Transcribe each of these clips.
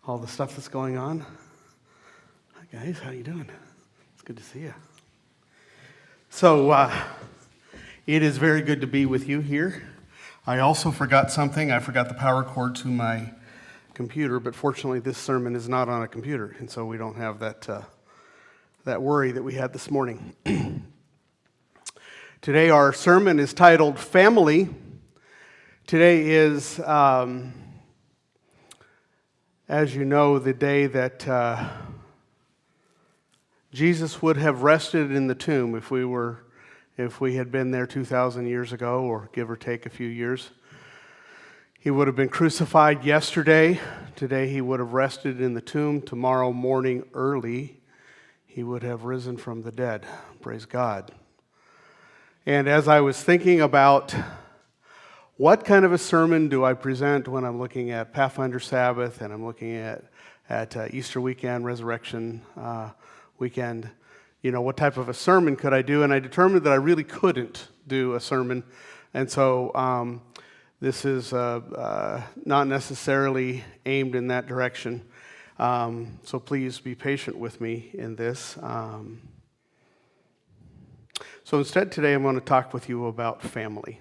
all the stuff that's going on. Hi guys, how you doing? It's good to see you. So it is very good to be with you here. I also forgot something. I forgot the power cord to my computer, but fortunately this sermon is not on a computer, and so we don't have that worry that we had this morning. Today our sermon is titled Family. Today is, as you know, the day that Jesus would have rested in the tomb if we had been there 2,000 years ago, or give or take a few years. He would have been crucified yesterday. Today he would have rested in the tomb. Tomorrow morning early, he would have risen from the dead. Praise God. And as I was thinking about what kind of a sermon do I present when I'm looking at Pathfinder Sabbath and I'm looking at Easter weekend, Resurrection weekend, what type of a sermon could I do? And I determined that I really couldn't do a sermon. And so this is not necessarily aimed in that direction. So please be patient with me in this. So instead today I'm going to talk with you about family.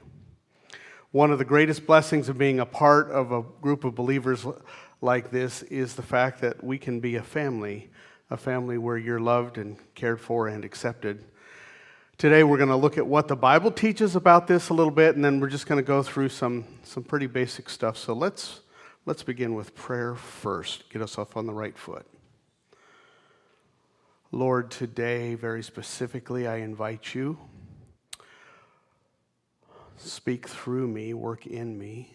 One of the greatest blessings of being a part of a group of believers like this is the fact that we can be a family where you're loved and cared for and accepted. Today we're going to look at what the Bible teaches about this a little bit, and then we're just going to go through some pretty basic stuff. So let's begin with prayer first. Get us off on the right foot. Lord, today, very specifically, I invite you. Speak through me, work in me.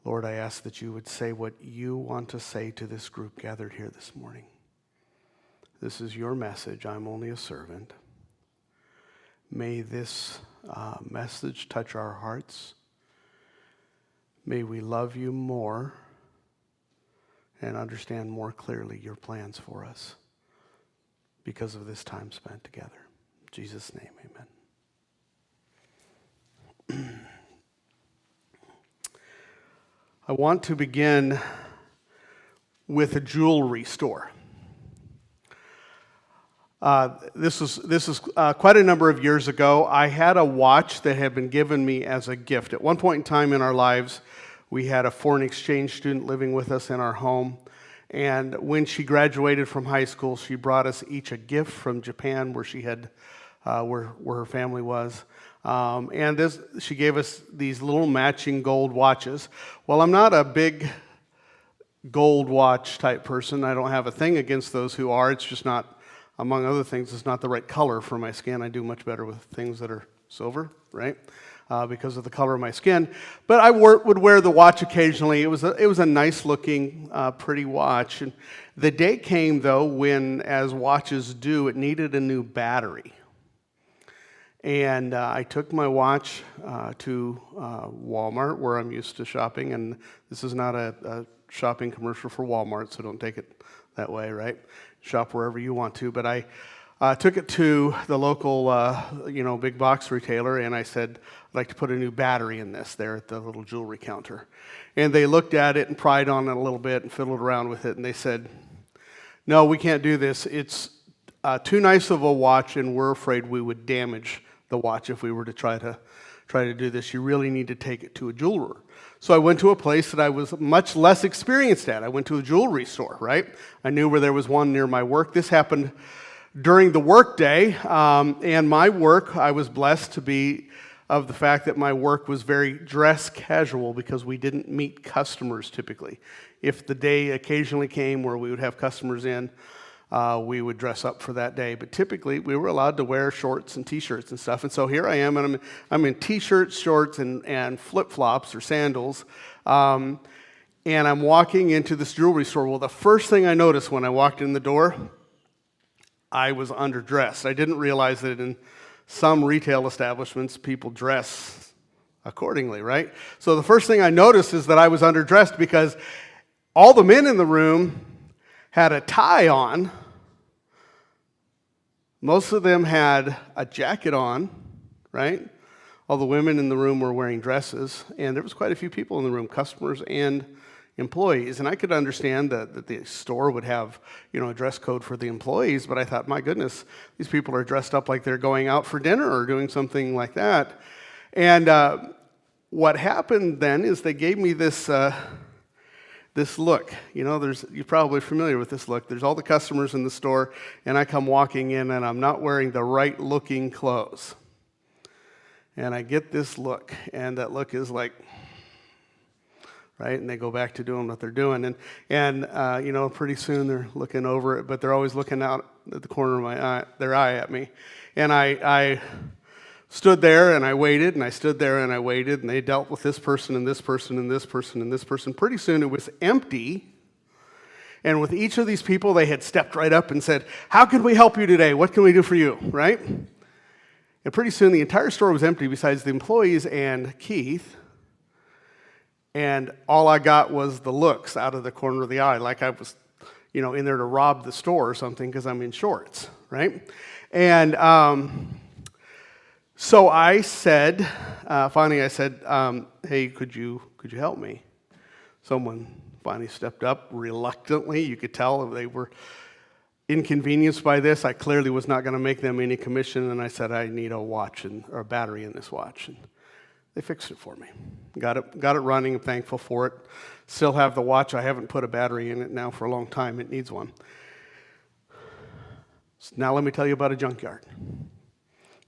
Lord, I ask that you would say what you want to say to this group gathered here this morning. This is your message. I'm only a servant. May this message touch our hearts. May we love you more and understand more clearly your plans for us because of this time spent together. In Jesus' name, amen. I want to begin with a jewelry store. This is quite a number of years ago. I had a watch that had been given me as a gift. At one point in time in our lives, we had a foreign exchange student living with us in our home. And when she graduated from high school, she brought us each a gift from Japan, where she had, where her family was. She gave us these little matching gold watches. Well, I'm not a big gold watch type person. I don't have a thing against those who are. It's just not, among other things, it's not the right color for my skin. I do much better with things that are silver, right? Because of the color of my skin. But I would wear the watch occasionally. It was a nice looking, pretty watch. And the day came, though, when, as watches do, it needed a new battery. And I took my watch to Walmart, where I'm used to shopping. And this is not a shopping commercial for Walmart, so don't take it that way, right? Shop wherever you want to. But I took it to the local, big box retailer, and I said, I'd like to put a new battery in this there at the little jewelry counter. And they looked at it and pried on it a little bit and fiddled around with it, and they said, no, we can't do this. It's too nice of a watch, and we're afraid we would damage the watch if we were to try to do this. You really need to take it to a jeweler. So I went to a place that I was much less experienced at. I went to a jewelry store, right? I knew where there was one near my work. This happened during the workday, and my work, I was blessed to be of the fact that my work was very dress casual because we didn't meet customers typically. If the day occasionally came where we would have customers in, we would dress up for that day. But typically, we were allowed to wear shorts and T-shirts and stuff. And so here I am, and I'm in T-shirts, shorts, and flip-flops or sandals. And I'm walking into this jewelry store. Well, the first thing I noticed when I walked in the door, I was underdressed. I didn't realize that in some retail establishments, people dress accordingly, right? So the first thing I noticed is that I was underdressed because all the men in the room had a tie on. Most of them had a jacket on, right? All the women in the room were wearing dresses, and there was quite a few people in the room, customers and employees. And I could understand that the store would have, a dress code for the employees, but I thought, my goodness, these people are dressed up like they're going out for dinner or doing something like that. And what happened then is they gave me this look. You're probably familiar with this look. There's all the customers in the store, and I come walking in, and I'm not wearing the right-looking clothes. And I get this look, and that look is like, right? And they go back to doing what they're doing. And pretty soon they're looking over it, but they're always looking out at the corner of their eye at me. And I stood there and I waited, and I stood there and I waited, and they dealt with this person and this person and this person and this person. Pretty soon it was empty. And with each of these people, they had stepped right up and said, "How can we help you today? What can we do for you?" Right? And pretty soon the entire store was empty besides the employees and Keith. And all I got was the looks out of the corner of the eye, like I was, in there to rob the store or something because I'm in shorts, right? And so I said, finally I said, "Hey, could you help me?" Someone finally stepped up reluctantly. You could tell they were inconvenienced by this. I clearly was not going to make them any commission, and I said, "I need a watch or a battery in this watch." And they fixed it for me. Got it running. I'm thankful for it. Still have the watch. I haven't put a battery in it now for a long time. It needs one. So now let me tell you about a junkyard.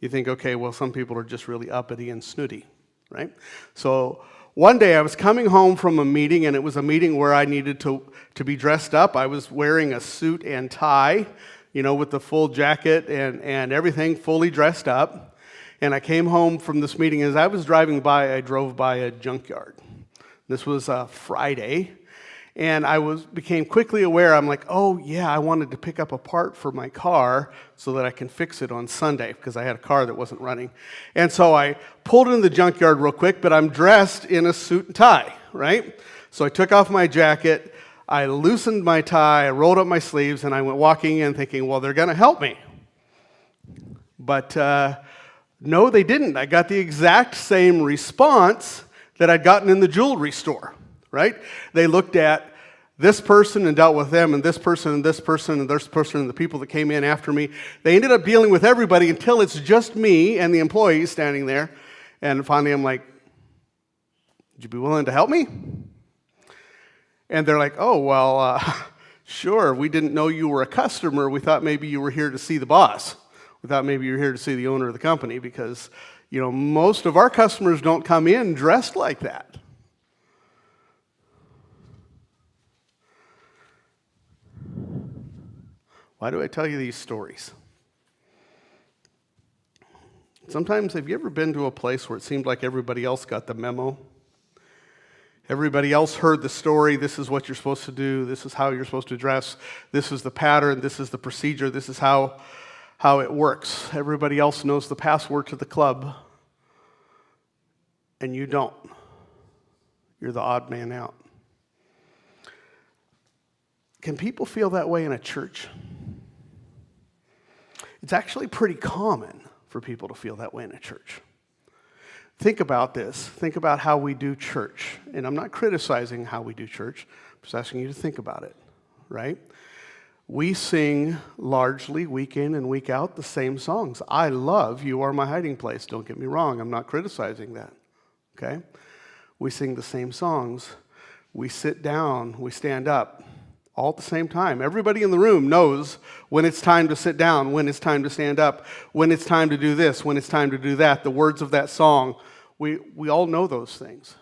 You think, okay, well, some people are just really uppity and snooty, right? So one day I was coming home from a meeting, and it was a meeting where I needed to be dressed up. I was wearing a suit and tie, with the full jacket and everything, fully dressed up. And I came home from this meeting. As I was driving by, I drove by a junkyard. This was a Friday. And I became quickly aware, I'm like, oh yeah, I wanted to pick up a part for my car so that I can fix it on Sunday because I had a car that wasn't running. And so I pulled into the junkyard real quick, but I'm dressed in a suit and tie, right? So I took off my jacket, I loosened my tie, I rolled up my sleeves, and I went walking in thinking, well, they're going to help me. But no, they didn't. I got the exact same response that I'd gotten in the jewelry store, right? They looked at this person and dealt with them, and this person and this person and this person and the people that came in after me. They ended up dealing with everybody until it's just me and the employees standing there. And finally I'm like, "Would you be willing to help me?" And they're like, "Oh, well, sure. We didn't know you were a customer. We thought maybe you were here to see the boss. We thought maybe you were here to see the owner of the company because, most of our customers don't come in dressed like that." Why do I tell you these stories? Sometimes, have you ever been to a place where it seemed like everybody else got the memo? Everybody else heard the story. This is what you're supposed to do. This is how you're supposed to dress. This is the pattern. This is the procedure. This is how it works. Everybody else knows the password to the club, and you don't. You're the odd man out. Can people feel that way in a church? It's actually pretty common for people to feel that way in a church. Think about this. Think about how we do church. And I'm not criticizing how we do church. I'm just asking you to think about it, right? We sing largely week in and week out the same songs. I love "You Are My Hiding Place." Don't get me wrong. I'm not criticizing that, okay? We sing the same songs. We sit down. We stand up all at the same time. Everybody in the room knows when it's time to sit down, when it's time to stand up, when it's time to do this, when it's time to do that. The words of that song, we all know those things.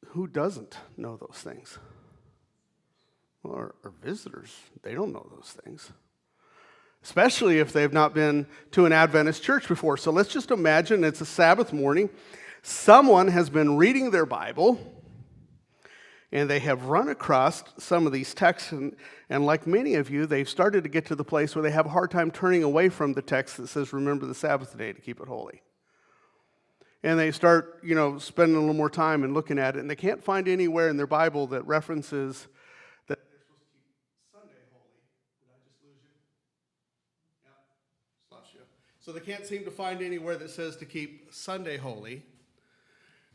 Who doesn't know those things? Well, our visitors, they don't know those things. Especially if they've not been to an Adventist church before. So let's just imagine it's a Sabbath morning. Someone has been reading their Bible, and they have run across some of these texts, and like many of you, they've started to get to the place where they have a hard time turning away from the text that says, "Remember the Sabbath day to keep it holy." And they start, spending a little more time and looking at it, and they can't find anywhere in their Bible that references that they're supposed to keep Sunday holy. Did I just lose you? Yeah, lost you. So they can't seem to find anywhere that says to keep Sunday holy.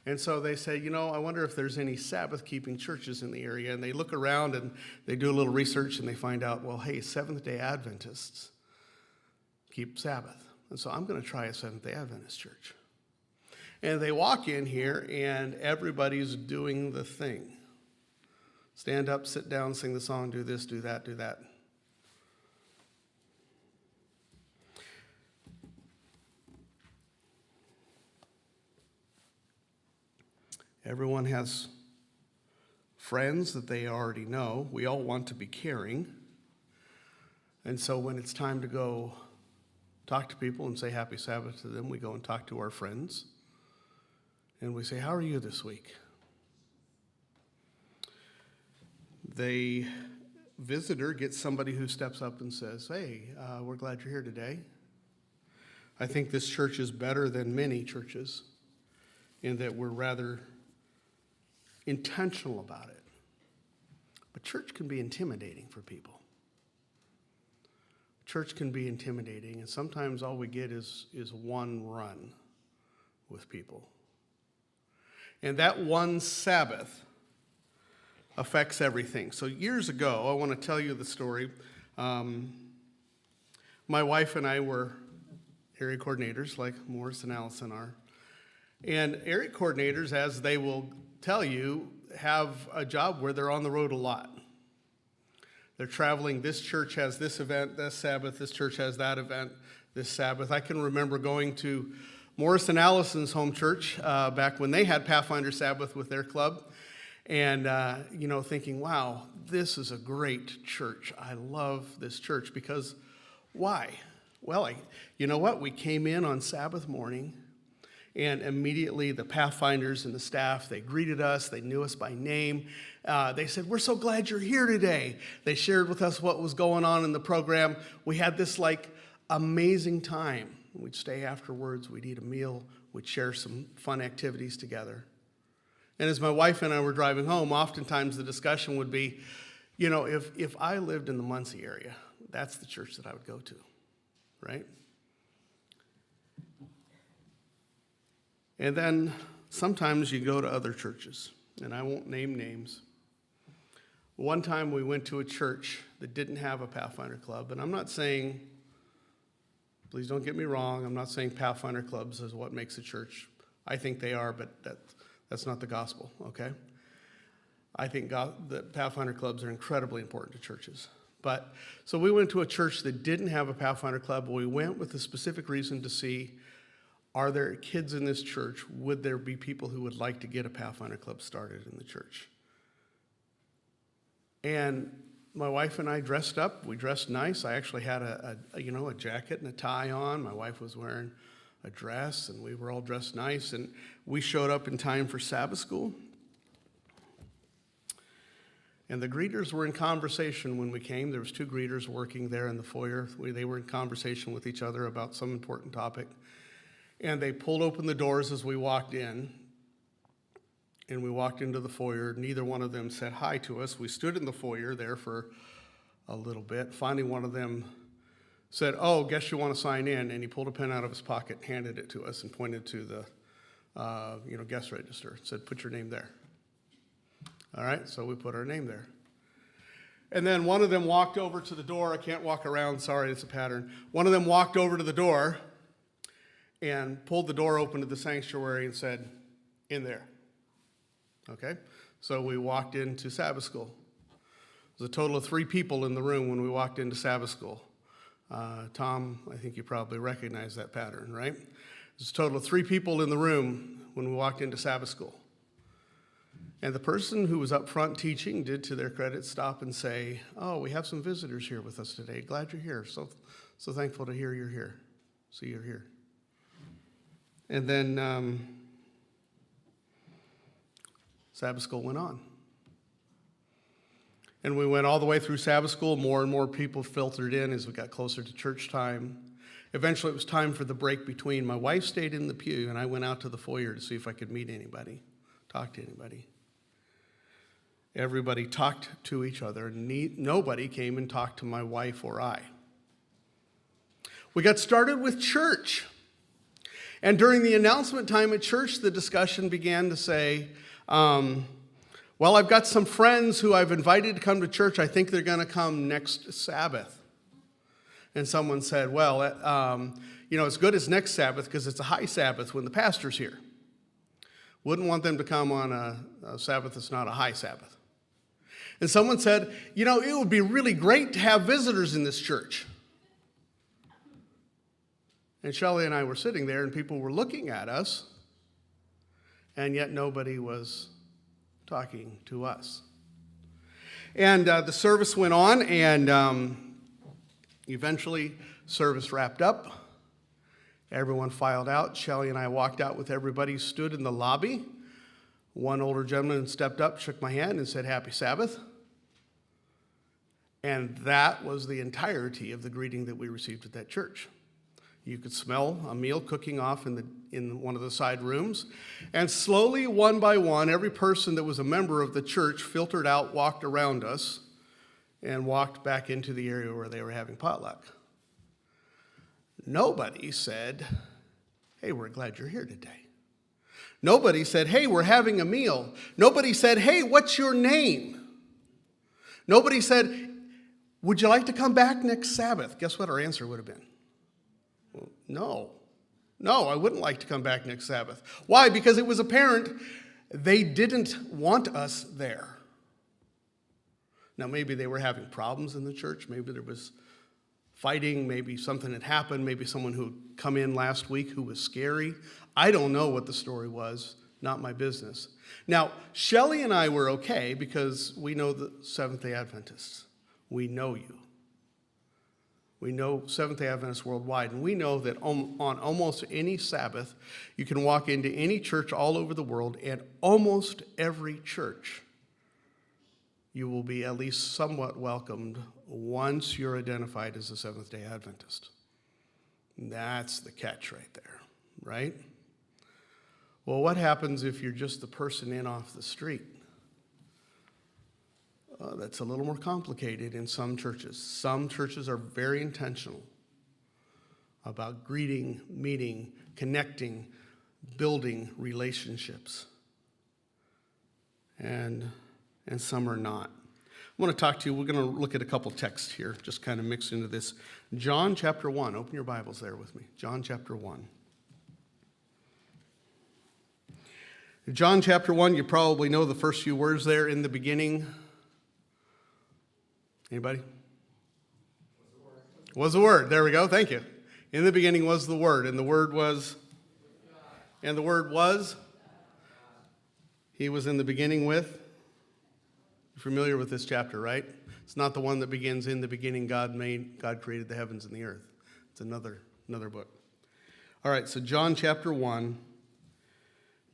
And so they say, I wonder if there's any Sabbath-keeping churches in the area. And they look around and they do a little research and they find out, well, hey, Seventh-day Adventists keep Sabbath. And so I'm going to try a Seventh-day Adventist church. And they walk in here and everybody's doing the thing. Stand up, sit down, sing the song, do this, do that, do that. Everyone has friends that they already know. We all want to be caring. And so when it's time to go talk to people and say happy Sabbath to them, we go and talk to our friends. And we say, how are you this week? The visitor gets somebody who steps up and says, hey, we're glad you're here today. I think this church is better than many churches in that we're rather intentional about it. But church can be intimidating for people. Church can be intimidating, and sometimes all we get is one run with people. And that one Sabbath affects everything. So years ago, I want to tell you the story. My wife and I were area coordinators, like Morris and Allison are. And area coordinators, as they will tell you, have a job where they're on the road a lot. They're traveling. This church has this event this Sabbath. This church has that event this Sabbath. I can remember going to Morris and Allison's home church back when they had Pathfinder Sabbath with their club. And, thinking, wow, this is a great church. I love this church because why? Well, you know what? We came in on Sabbath morning, and immediately the Pathfinders and the staff, they greeted us. They knew us by name. They said, we're so glad you're here today. They shared with us what was going on in the program. We had this, amazing time. We'd stay afterwards. We'd eat a meal. We'd share some fun activities together. And as my wife and I were driving home, oftentimes the discussion would be, if I lived in the Muncie area, that's the church that I would go to, right? And then sometimes you go to other churches, and I won't name names. One time we went to a church that didn't have a Pathfinder club, and I'm not saying, please don't get me wrong, I'm not saying Pathfinder clubs is what makes a church. I think they are, but that's not the gospel, okay? I think that Pathfinder clubs are incredibly important to churches. So we went to a church that didn't have a Pathfinder club. We went with a specific reason to see, are there kids in this church? Would there be people who would like to get a Pathfinder club started in the church? And my wife and I dressed up. We dressed nice. I actually had a jacket and a tie on. My wife was wearing a dress, and we were all dressed nice, and we showed up in time for Sabbath school. And the greeters were in conversation when we came. There was 2 greeters working there in the foyer. They were in conversation with each other about some important topic. And they pulled open the doors as we walked in, and we walked into the foyer. Neither one of them said hi to us. We stood in the foyer there for a little bit. Finally, one of them said, oh, guess you want to sign in, and he pulled a pen out of his pocket, handed it to us, and pointed to the guest register, said, put your name there. All right, so we put our name there. And then one of them walked over to the door. I can't walk around, sorry, it's a pattern. One of them walked over to the door and pulled the door open to the sanctuary and said, in there. Okay, so we walked into Sabbath school. There was a total of 3 people in the room when we walked into Sabbath school. Tom, I think you probably recognize that pattern, right? There's a total of 3 people in the room when we walked into Sabbath school. And the person who was up front teaching did, to their credit, stop and say, oh, we have some visitors here with us today. Glad you're here. So thankful to hear you're here. See you're here. And then Sabbath school went on. And we went all the way through Sabbath school. More and more people filtered in as we got closer to church time. Eventually, it was time for the break between. My wife stayed in the pew, and I went out to the foyer to see if I could meet anybody, talk to anybody. Everybody talked to each other. Nobody came and talked to my wife or I. We got started with church. And during the announcement time at church, the discussion began to say, well, I've got some friends who I've invited to come to church. I think they're going to come next Sabbath. And someone said, well, as good as next Sabbath because it's a high Sabbath when the pastor's here. Wouldn't want them to come on a Sabbath that's not a high Sabbath. And someone said, it would be really great to have visitors in this church. And Shelley and I were sitting there, and people were looking at us, and yet nobody was talking to us. And the service went on, and eventually service wrapped up. Everyone filed out. Shelley and I walked out with everybody, stood in the lobby. One older gentleman stepped up, shook my hand, and said, "Happy Sabbath." And that was the entirety of the greeting that we received at that church. You could smell a meal cooking off in one of the side rooms. And slowly, one by one, every person that was a member of the church filtered out, walked around us, and walked back into the area where they were having potluck. Nobody said, "Hey, we're glad you're here today." Nobody said, "Hey, we're having a meal." Nobody said, "Hey, what's your name?" Nobody said, "Would you like to come back next Sabbath?" Guess what our answer would have been? Well, no, I wouldn't like to come back next Sabbath. Why? Because it was apparent they didn't want us there. Now, maybe they were having problems in the church. Maybe there was fighting. Maybe something had happened. Maybe someone who had come in last week who was scary. I don't know what the story was. Not my business. Now, Shelley and I were okay because we know the Seventh-day Adventists. We know you. We know Seventh-day Adventists worldwide, and we know that on almost any Sabbath, you can walk into any church all over the world, and almost every church, you will be at least somewhat welcomed once you're identified as a Seventh-day Adventist. That's the catch right there, right? Well, what happens if you're just the person in off the street? That's a little more complicated in some churches. Some churches are very intentional about greeting, meeting, connecting, building relationships. And some are not. I want to talk to you. We're going to look at a couple texts here, just kind of mix into this. John chapter 1. Open your Bibles there with me. John chapter 1. John chapter 1, you probably know the first few words there. In the beginning. Anybody? Was the Word. There we go. Thank you. In the beginning was the Word, and the Word was? And the Word was? He was in the beginning with? You're familiar with this chapter, right? It's not the one that begins, "In the beginning God created the heavens and the earth." It's another book. All right, so John chapter 1,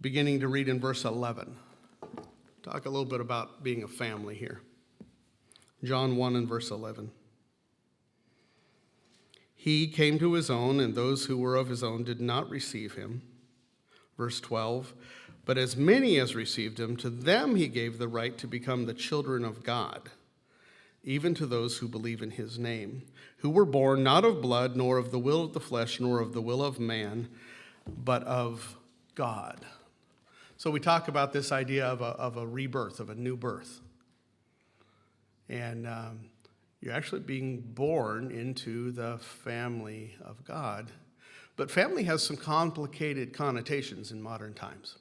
beginning to read in verse 11. Talk a little bit about being a family here. John 1 and verse 11. He came to his own, and those who were of his own did not receive him. Verse 12. But as many as received him, to them he gave the right to become the children of God, even to those who believe in his name, who were born not of blood, nor of the will of the flesh, nor of the will of man, but of God. So we talk about this idea of a rebirth, of a new birth. And you're actually being born into the family of God. But family has some complicated connotations in modern times.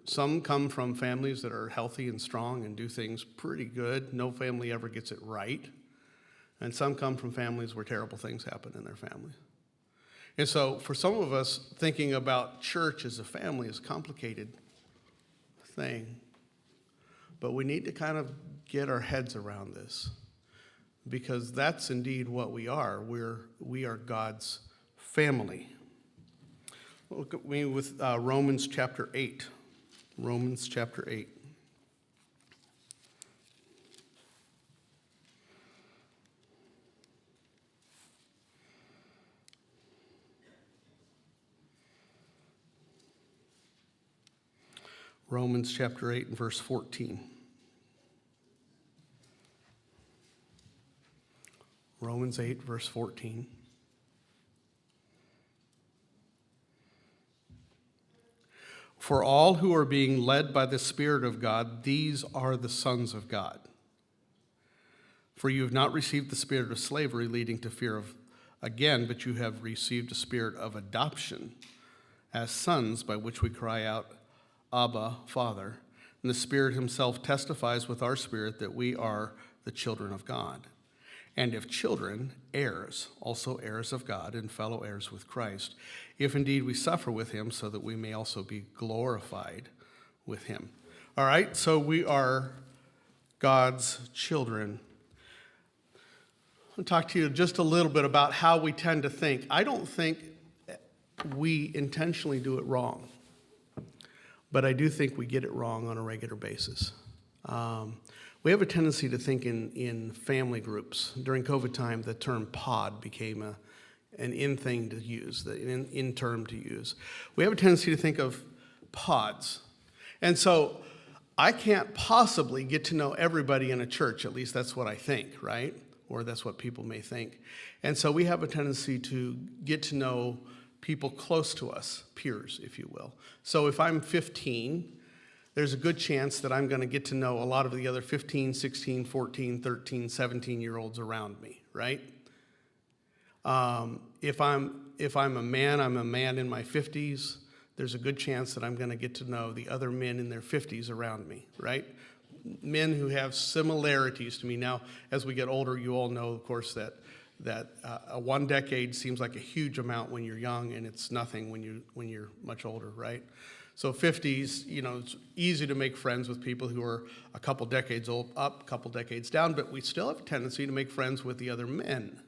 Some come from families that are healthy and strong and do things pretty good. No family ever gets it right. And some come from families where terrible things happen in their family. And so for some of us, thinking about church as a family is a complicated thing. But we need to kind of get our heads around this, because that's indeed what we are. We are God's family. Look at me with Romans chapter 8. Romans chapter 8. Romans chapter 8 and verse 14. Romans 8, verse 14. For all who are being led by the Spirit of God, these are the sons of God. For you have not received the spirit of slavery leading to fear of again, but you have received a spirit of adoption as sons, by which we cry out, Abba, Father. And the Spirit himself testifies with our spirit that we are the children of God. And if children, heirs, also heirs of God, and fellow heirs with Christ, if indeed we suffer with him, so that we may also be glorified with him. All right, so we are God's children. I'll talk to you just a little bit about how we tend to think. I don't think we intentionally do it wrong, but I do think we get it wrong on a regular basis. We have a tendency to think in family groups. During COVID time, the term pod became an in thing to use, an in term to use. We have a tendency to think of pods. And so I can't possibly get to know everybody in a church, at least that's what I think, right? Or that's what people may think. And so we have a tendency to get to know people close to us, peers, if you will. So if I'm 15, there's a good chance that I'm going to get to know a lot of the other 15, 16, 14, 13, 17-year-olds around me, right? If I'm a man, I'm a man in my 50s. There's a good chance that I'm going to get to know the other men in their 50s around me, right? Men who have similarities to me. Now, as we get older, you all know, of course, that one decade seems like a huge amount when you're young, and it's nothing when you're much older, right? So 50s, it's easy to make friends with people who are a couple decades up, a couple decades down, but we still have a tendency to make friends with the other men.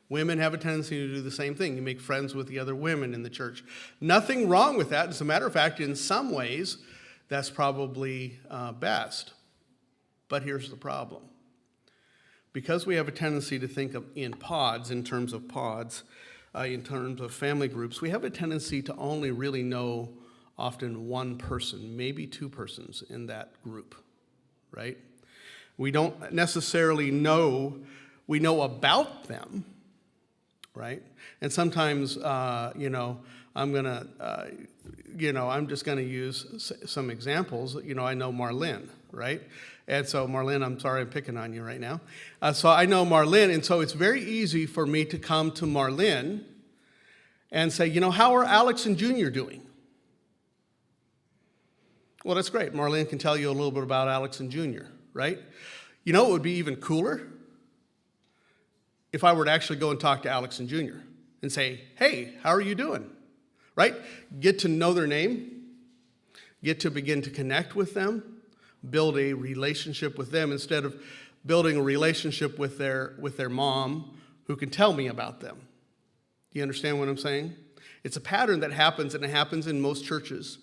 Women have a tendency to do the same thing. You make friends with the other women in the church. Nothing wrong with that. As a matter of fact, in some ways, that's probably best. But here's the problem. Because we have a tendency to think of in pods, in terms of family groups, we have a tendency to only really know often one person, maybe two persons in that group, right? We don't necessarily know, we know about them, right? And sometimes, I'm just going to use some examples. I know Marlene, right? And so Marlene, I'm sorry I'm picking on you right now. So I know Marlene, and so it's very easy for me to come to Marlene and say, how are Alex and Junior doing? Well, that's great. Marlene can tell you a little bit about Alex and Junior, right? It would be even cooler if I were to actually go and talk to Alex and Junior and say, hey, how are you doing? Right? Get to know their name, get to begin to connect with them, build a relationship with them instead of building a relationship with their mom who can tell me about them. Do you understand what I'm saying? It's a pattern that happens, and it happens in most churches.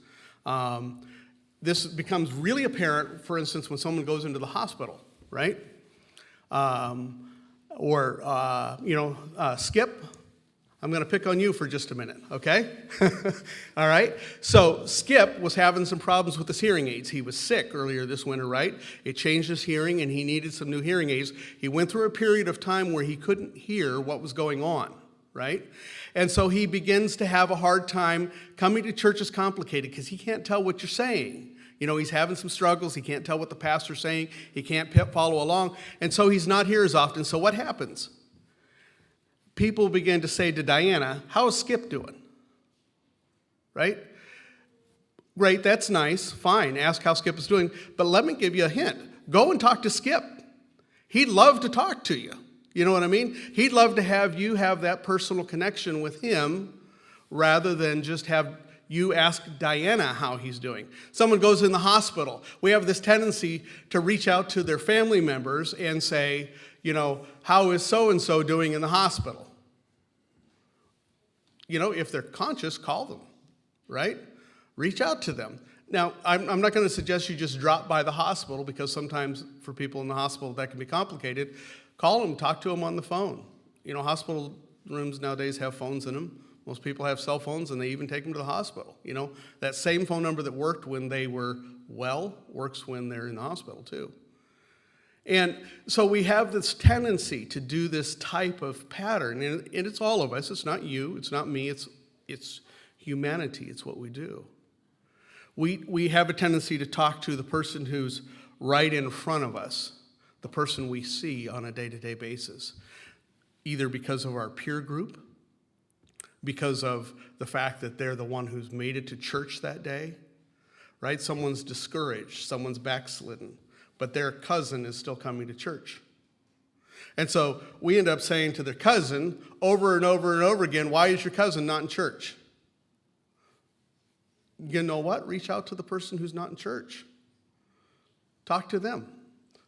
This becomes really apparent, for instance, when someone goes into the hospital, right? Skip, I'm going to pick on you for just a minute, okay? All right? So Skip was having some problems with his hearing aids. He was sick earlier this winter, right? It changed his hearing, and he needed some new hearing aids. He went through a period of time where he couldn't hear what was going on, right? And so he begins to have a hard time. Coming to church is complicated because he can't tell what you're saying. He's having some struggles. He can't tell what the pastor's saying. He can't follow along. And so he's not here as often. So what happens? People begin to say to Diana, how is Skip doing? Right? Great, that's nice. Fine, ask how Skip is doing. But let me give you a hint. Go and talk to Skip. He'd love to talk to you. You know what I mean? He'd love to have you have that personal connection with him rather than just have you ask Diana how he's doing. Someone goes in the hospital. We have this tendency to reach out to their family members and say, how is so-and-so doing in the hospital? If they're conscious, call them, right? Reach out to them. Now, I'm not going to suggest you just drop by the hospital because sometimes for people in the hospital that can be complicated. Call them, talk to them on the phone. Hospital rooms nowadays have phones in them. Most people have cell phones, and they even take them to the hospital. That same phone number that worked when they were well works when they're in the hospital too. And so we have this tendency to do this type of pattern, and it's all of us. It's not you, it's not me, it's humanity. It's what we do. We have a tendency to talk to the person who's right in front of us, the person we see on a day-to-day basis, either because of our peer group, because of the fact that they're the one who's made it to church that day, right? Someone's discouraged, someone's backslidden, but their cousin is still coming to church. And so we end up saying to their cousin over and over and over again, why is your cousin not in church? You know what? Reach out to the person who's not in church. Talk to them.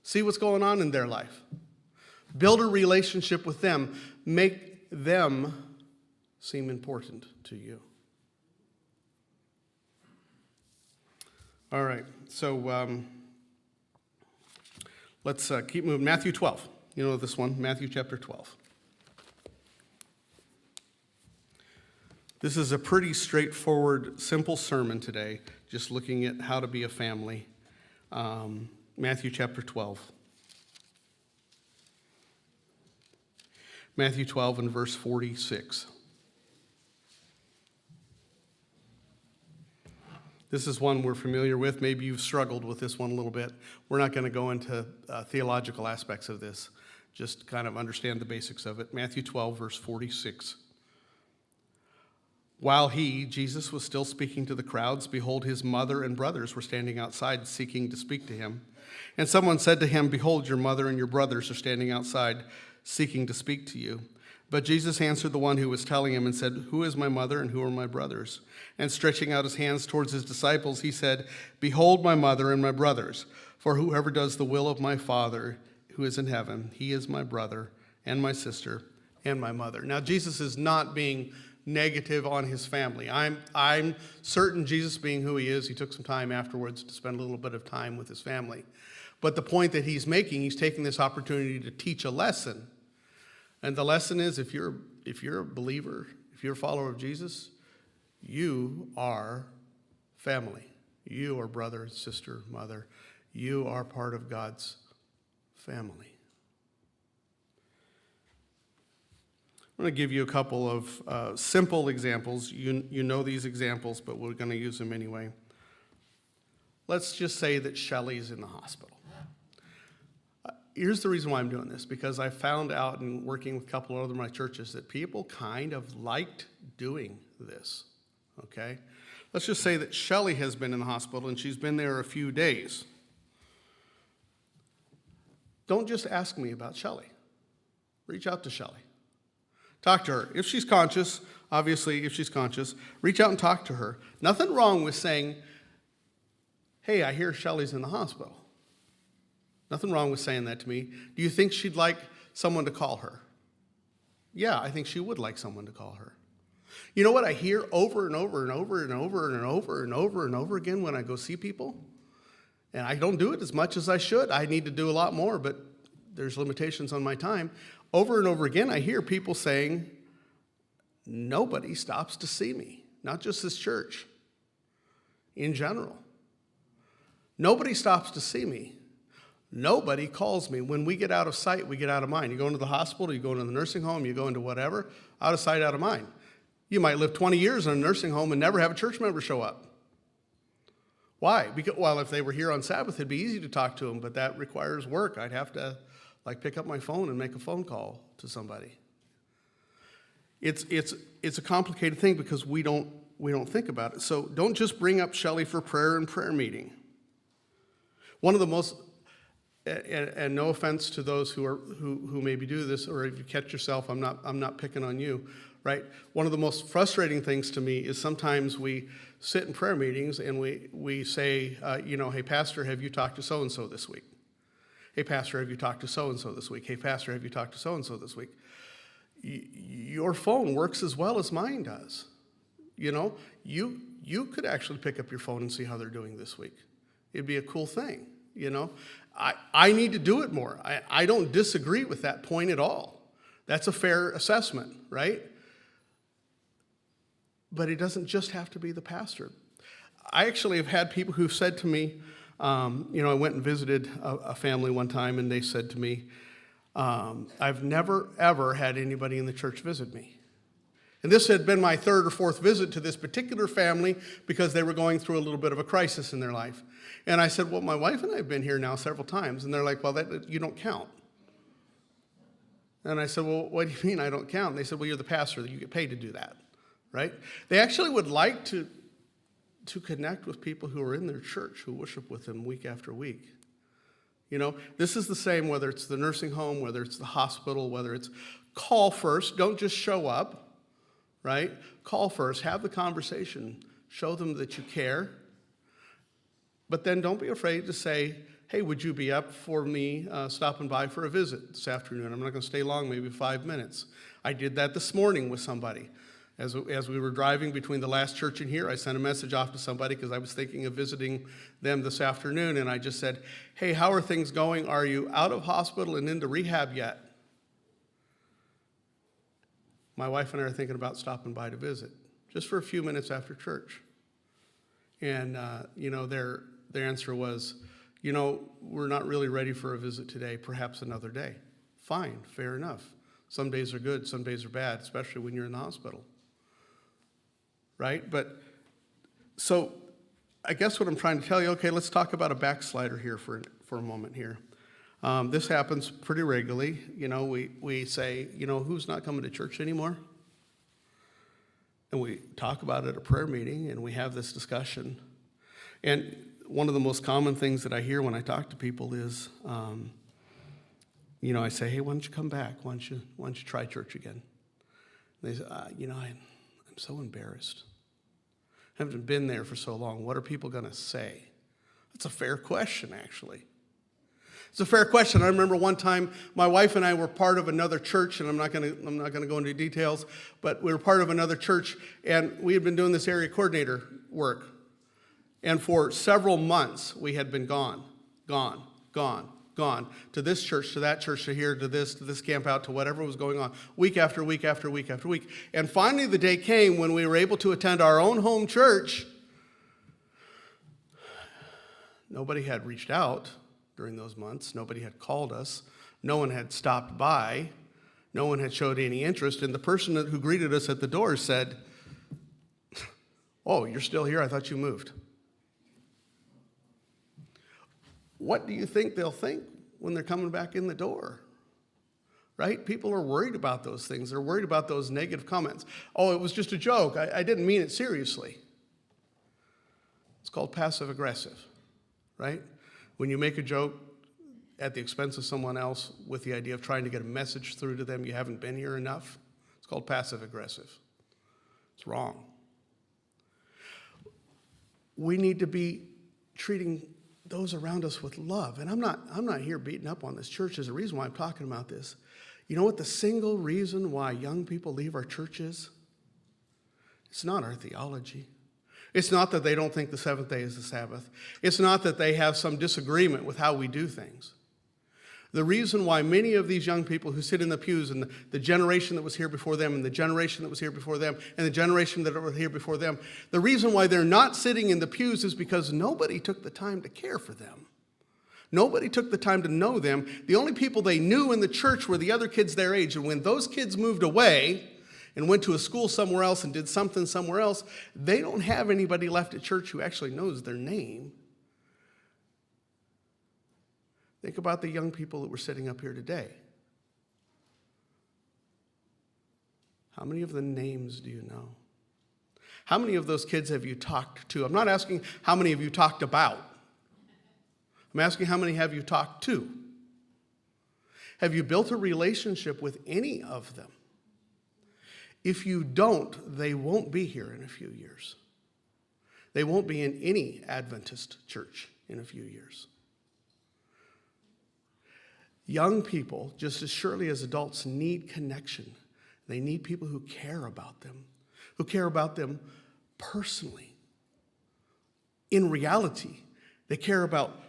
See what's going on in their life. Build a relationship with them. Make them seem important to you. All right, so let's keep moving. Matthew 12. You know this one, Matthew chapter 12. This is a pretty straightforward, simple sermon today, just looking at how to be a family. Matthew chapter 12. Matthew 12 and verse 46. This is one we're familiar with. Maybe you've struggled with this one a little bit. We're not going to go into theological aspects of this. Just kind of understand the basics of it. Matthew 12, verse 46. While he, Jesus, was still speaking to the crowds, behold, his mother and brothers were standing outside seeking to speak to him. And someone said to him, behold, your mother and your brothers are standing outside seeking to speak to you. But Jesus answered the one who was telling him and said, who is my mother and who are my brothers? And stretching out his hands towards his disciples, he said, behold my mother and my brothers. For whoever does the will of my Father who is in heaven, he is my brother and my sister and my mother. Now, Jesus is not being negative on his family. I'm certain Jesus, being who he is, he took some time afterwards to spend a little bit of time with his family. But the point that he's making, he's taking this opportunity to teach a lesson. And the lesson is, if you're a believer, if you're a follower of Jesus, you are family. You are brother, sister, mother. You are part of God's family. I'm going to give you a couple of simple examples. You know these examples, but we're going to use them anyway. Let's just say that Shelley's in the hospital. Here's the reason why I'm doing this, because I found out in working with a couple of other my churches that people kind of liked doing this, okay? Let's just say that Shelley has been in the hospital and she's been there a few days. Don't just ask me about Shelley. Reach out to Shelley. Talk to her. If she's conscious, obviously, if she's conscious, reach out and talk to her. Nothing wrong with saying, hey, I hear Shelley's in the hospital. Nothing wrong with saying that to me. Do you think she'd like someone to call her? Yeah, I think she would like someone to call her. You know what I hear over and over and over and over and over and over and over again when I go see people? And I don't do it as much as I should. I need to do a lot more, but there's limitations on my time. Over and over again, I hear people saying, nobody stops to see me, not just this church, in general. Nobody stops to see me. Nobody calls me. When we get out of sight, we get out of mind. You go into the hospital, you go into the nursing home, you go into whatever, out of sight, out of mind. You might live 20 years in a nursing home and never have a church member show up. Why? Because, well, if they were here on Sabbath, it'd be easy to talk to them, but that requires work. I'd have to pick up my phone and make a phone call to somebody. It's a complicated thing because we don't think about it. So don't just bring up Shelley for prayer and prayer meeting. One of the most, and no offense to those who maybe do this, or if you catch yourself, I'm not picking on you, right? One of the most frustrating things to me is sometimes we sit in prayer meetings and we say, hey, Pastor, have you talked to so-and-so this week? Hey, Pastor, have you talked to so-and-so this week? Hey, Pastor, have you talked to so-and-so this week? Your phone works as well as mine does. You could actually pick up your phone and see how they're doing this week. It'd be a cool thing, I need to do it more. I don't disagree with that point at all. That's a fair assessment, right? But it doesn't just have to be the pastor. I actually have had people who've said to me, I went and visited a family one time, and they said to me, I've never, ever had anybody in the church visit me. And this had been my third or fourth visit to this particular family because they were going through a little bit of a crisis in their life. And I said, well, my wife and I have been here now several times. And they're like, well, you don't count. And I said, well, what do you mean I don't count? And they said, well, you're the pastor. You get paid to do that, right? They actually would like to connect with people who are in their church, who worship with them week after week. You know, this is the same whether it's the nursing home, whether it's the hospital, whether it's call first. Don't just show up, right? Call first. Have the conversation. Show them that you care. But then don't be afraid to say, hey, would you be up for me stopping by for a visit this afternoon? I'm not going to stay long, maybe 5 minutes. I did that this morning with somebody. As we were driving between the last church and here, I sent a message off to somebody because I was thinking of visiting them this afternoon, and I just said, hey, how are things going? Are you out of hospital and into rehab yet? My wife and I are thinking about stopping by to visit, just for a few minutes after church. And, their answer was, we're not really ready for a visit today, perhaps another day. Fine, fair enough. Some days are good, some days are bad, especially when you're in the hospital. Right? But, so, I guess what I'm trying to tell you, okay, let's talk about a backslider here for a moment here. This happens pretty regularly. We say, who's not coming to church anymore? And we talk about it at a prayer meeting, and we have this discussion. And one of the most common things that I hear when I talk to people is, I say, hey, why don't you come back? Why don't you try church again? And they say, I'm so embarrassed. I haven't been there for so long. What are people going to say? That's a fair question, actually. It's a fair question. I remember one time my wife and I were part of another church, and I'm not going to go into details, but we were part of another church, and we had been doing this area coordinator work. And for several months, we had been gone, to this church, to that church, to here, to this camp out, to whatever was going on, week after week after week after week. And finally, the day came when we were able to attend our own home church. Nobody had reached out during those months. Nobody had called us. No one had stopped by. No one had showed any interest. And the person who greeted us at the door said, oh, you're still here? I thought you moved. What do you think they'll think when they're coming back in the door? Right? People are worried about those things. They're worried about those negative comments. Oh, it was just a joke. I didn't mean it seriously. It's called passive aggressive, right? When you make a joke at the expense of someone else with the idea of trying to get a message through to them, you haven't been here enough. It's called passive aggressive. It's wrong. We need to be treating those around us with love. And I'm not here beating up on this church. There's a reason why I'm talking about this. You know what the single reason why young people leave our church is? It's not our theology. It's not that they don't think the seventh day is the Sabbath. It's not that they have some disagreement with how we do things. The reason why many of these young people who sit in the pews, and the generation that was here before them, and the generation that was here before them, and the generation that were here before them, the reason why they're not sitting in the pews is because nobody took the time to care for them. Nobody took the time to know them. The only people they knew in the church were the other kids their age. And when those kids moved away and went to a school somewhere else and did something somewhere else, they don't have anybody left at church who actually knows their name. Think about the young people that were sitting up here today. How many of the names do you know? How many of those kids have you talked to? I'm not asking how many have you talked about. I'm asking how many have you talked to? Have you built a relationship with any of them? If you don't, they won't be here in a few years. They won't be in any Adventist church in a few years. Young people, just as surely as adults, need connection. They need people who care about them personally. In reality, they care about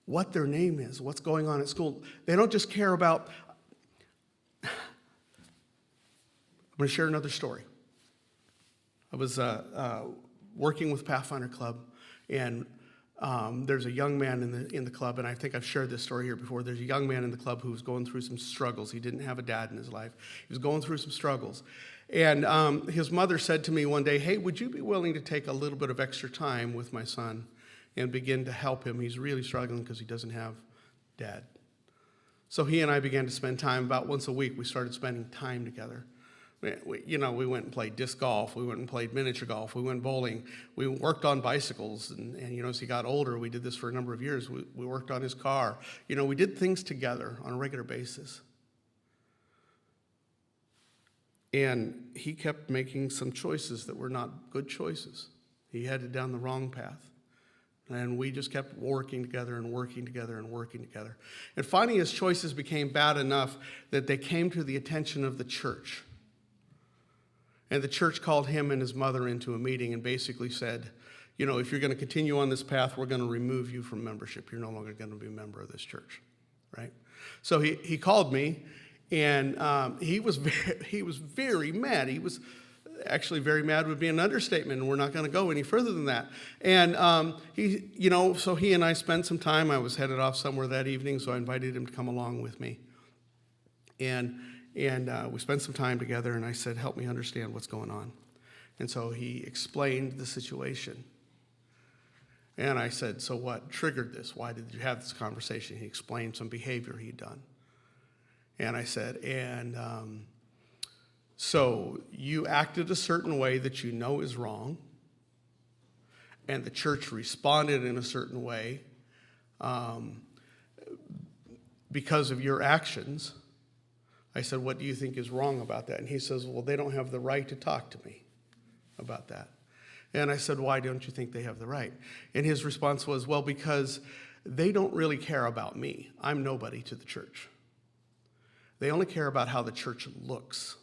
what their name is, what's going on at school. They don't just care about... I'm going to share another story. I was working with Pathfinder Club, and there's a young man in the club, and I think I've shared this story here before. There's a young man in the club who was going through some struggles. He didn't have a dad in his life. He was going through some struggles. And his mother said to me one day, hey, would you be willing to take a little bit of extra time with my son and begin to help him? He's really struggling because he doesn't have dad. So he and I began to spend time about once a week. We started spending time together. We went and played disc golf. We went and played miniature golf. We went bowling. We worked on bicycles. And as he got older, we did this for a number of years. We worked on his car. We did things together on a regular basis. And he kept making some choices that were not good choices. He headed down the wrong path. And we just kept working together and working together and working together. And finally, his choices became bad enough that they came to the attention of the church. And the church called him and his mother into a meeting and basically said, if you're going to continue on this path, we're going to remove you from membership. You're no longer going to be a member of this church, right? So he called me, and he was very mad. He was actually very mad would be an understatement, and we're not going to go any further than that. And so he and I spent some time. I was headed off somewhere that evening, so I invited him to come along with me. And we spent some time together, and I said, help me understand what's going on. And so he explained the situation. And I said, so what triggered this? Why did you have this conversation? He explained some behavior he'd done. And I said, so you acted a certain way that you know is wrong, and the church responded in a certain way because of your actions. I said, what do you think is wrong about that? And he says, well, they don't have the right to talk to me about that. And I said, why don't you think they have the right? And his response was, well, because they don't really care about me. I'm nobody to the church. They only care about how the church looks.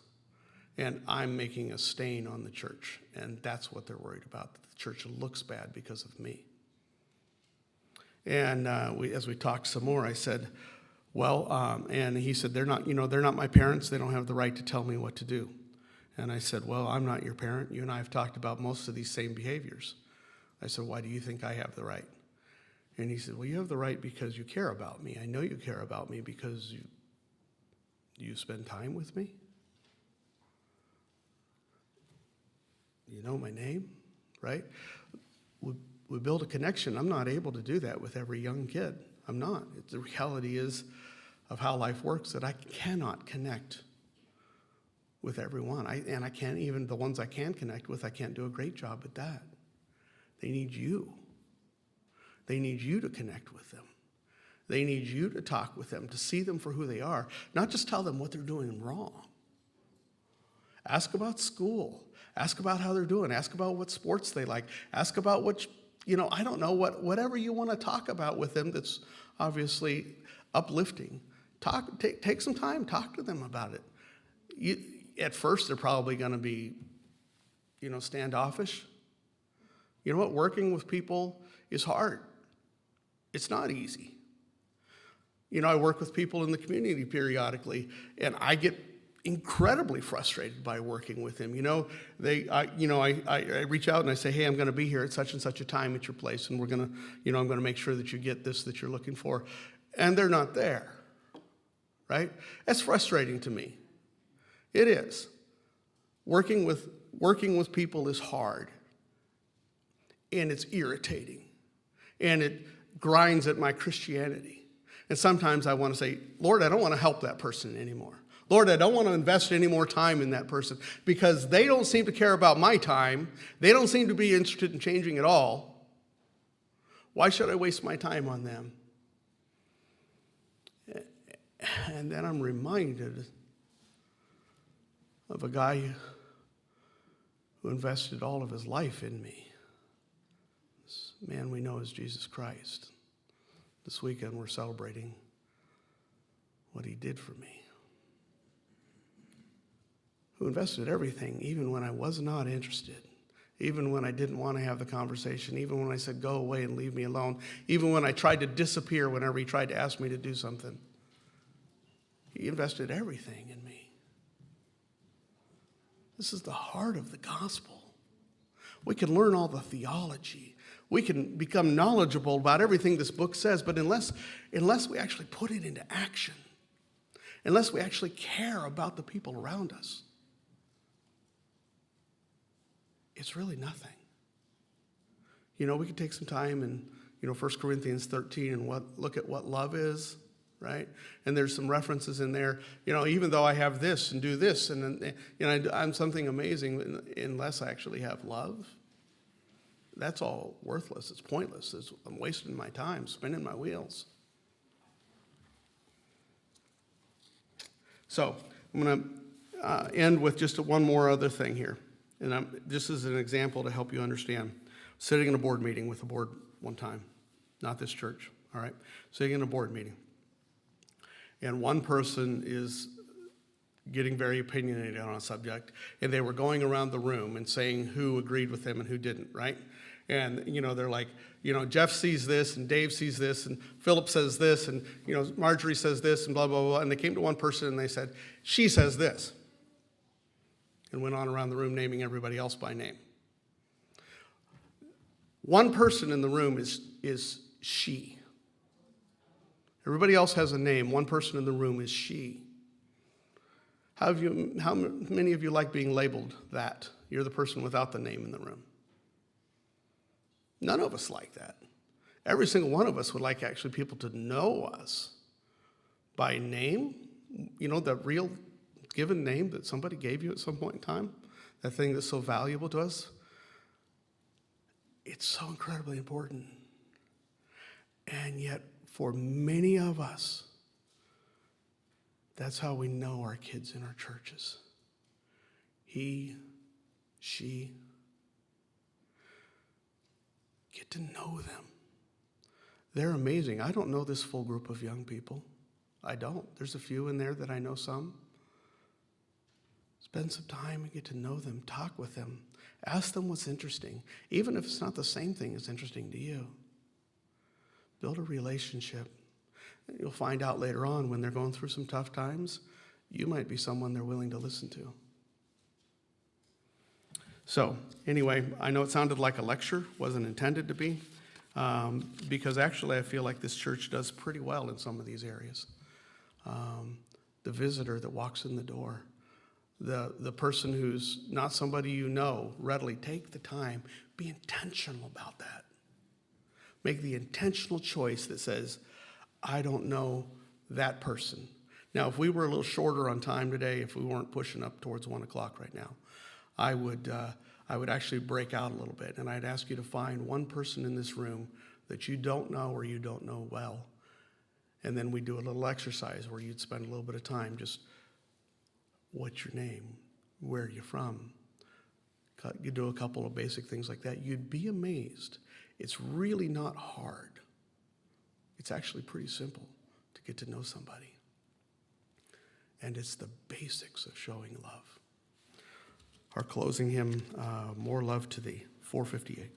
And I'm making a stain on the church. And that's what they're worried about, that the church looks bad because of me. And as we talked some more, I said, well, and he said, they're not my parents. They don't have the right to tell me what to do. And I said, well, I'm not your parent. You and I have talked about most of these same behaviors. I said, why do you think I have the right? And he said, well, you have the right because you care about me. I know you care about me because you spend time with me. You know my name, right? We build a connection. I'm not able to do that with every young kid. I'm not. The reality is of how life works that I cannot connect with everyone. And I can't even, the ones I can connect with, I can't do a great job at that. They need you. They need you to connect with them. They need you to talk with them, to see them for who they are, not just tell them what they're doing wrong. Ask about school. Ask about how they're doing. Ask about what sports they like. Ask about what, I don't know, whatever you want to talk about with them that's obviously uplifting. Take some time, talk to them about it. At first, they're probably going to be, standoffish. You know what? Working with people is hard. It's not easy. I work with people in the community periodically, and I get incredibly frustrated by working with them. I reach out and I say, hey, I'm going to be here at such and such a time at your place, and we're going to, I'm going to make sure that you get this that you're looking for, and they're not there, right? That's frustrating to me. It is. Working with people is hard, and it's irritating, and it grinds at my Christianity. And sometimes I want to say, Lord, I don't want to help that person anymore. Lord, I don't want to invest any more time in that person because they don't seem to care about my time. They don't seem to be interested in changing at all. Why should I waste my time on them? And then I'm reminded of a guy who invested all of his life in me. This man we know as Jesus Christ. This weekend we're celebrating what he did for me. Who invested everything, even when I was not interested, even when I didn't want to have the conversation, even when I said, go away and leave me alone, even when I tried to disappear whenever he tried to ask me to do something. He invested everything in me. This is the heart of the gospel. We can learn all the theology. We can become knowledgeable about everything this book says, but unless we actually put it into action, unless we actually care about the people around us, it's really nothing. You know, we could take some time and, 1 Corinthians 13 and look at what love is, right? And there's some references in there, even though I have this and do this, and I'm something amazing, unless I actually have love, that's all worthless. It's pointless. I'm wasting my time, spinning my wheels. So I'm going to end with just one more other thing here. And this is an example to help you understand. Sitting in a board meeting with the board one time, not this church, all right? Sitting in a board meeting. And one person is getting very opinionated on a subject, and they were going around the room and saying who agreed with them and who didn't, right? And, they're like, Jeff sees this, and Dave sees this, and Philip says this, and, Marjorie says this, and blah, blah, blah. And they came to one person and they said, she says this. And went on around the room naming everybody else by name. One person in the room is she. Everybody else has a name. One person in the room is she. How many of you like being labeled that? You're the person without the name in the room. None of us like that. Every single one of us would like actually people to know us by name. The real given name that somebody gave you at some point in time. That thing that's so valuable to us. It's so incredibly important. And yet, for many of us, that's how we know our kids in our churches. He, she. Get to know them. They're amazing. I don't know this full group of young people. I don't. There's a few in there that I know some. Spend some time and get to know them. Talk with them. Ask them what's interesting, even if it's not the same thing that's interesting to you. Build a relationship. You'll find out later on when they're going through some tough times, you might be someone they're willing to listen to. So, anyway, I know it sounded like a lecture, wasn't intended to be, because actually I feel like this church does pretty well in some of these areas. The visitor that walks in the door, the person who's not somebody you know, readily take the time, be intentional about that. Make the intentional choice that says, I don't know that person. Now, if we were a little shorter on time today, if we weren't pushing up towards 1 o'clock right now, I would actually break out a little bit, and I'd ask you to find one person in this room that you don't know or you don't know well. And then we'd do a little exercise where you'd spend a little bit of time just, what's your name? Where are you from? You do a couple of basic things like that. You'd be amazed. It's really not hard. It's actually pretty simple to get to know somebody. And it's the basics of showing love. Our closing hymn, More Love to Thee, 458.